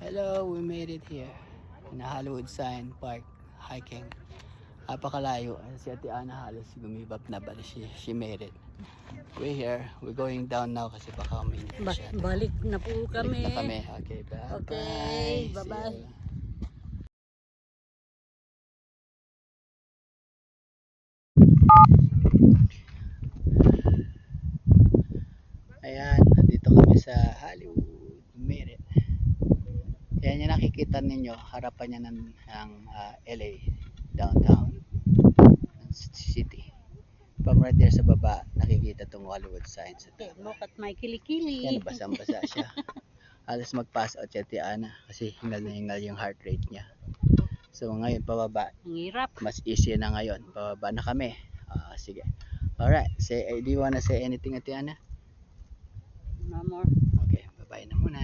Hello, we made it here in Hollywood Sign Park hiking. Napakalayo. Si Ate Ana halos gumibap na but she made it. We're here. We're going down now kasi baka uminit siya. Balik na po kami. Balik na kami. Okay, bye. Okay, See bye-bye. you. Ayan, nandito kami sa Hollywood. Made it. Yan yung nakikita ninyo, harapan niya ng LA, downtown city. From right there sa baba, nakikita tong Hollywood sign sa Okay, tama. look at my kilikili. Yan, basang-basa siya. Alas mag-pass out si Ate Ana kasi hingal na hingal yung heart rate niya. So ngayon pababa, Ang hirap. mas easy na ngayon. Pababa na kami. Sige. Alright, do you wanna say anything, Ate Ana? No more. Okay, bye-bye na muna.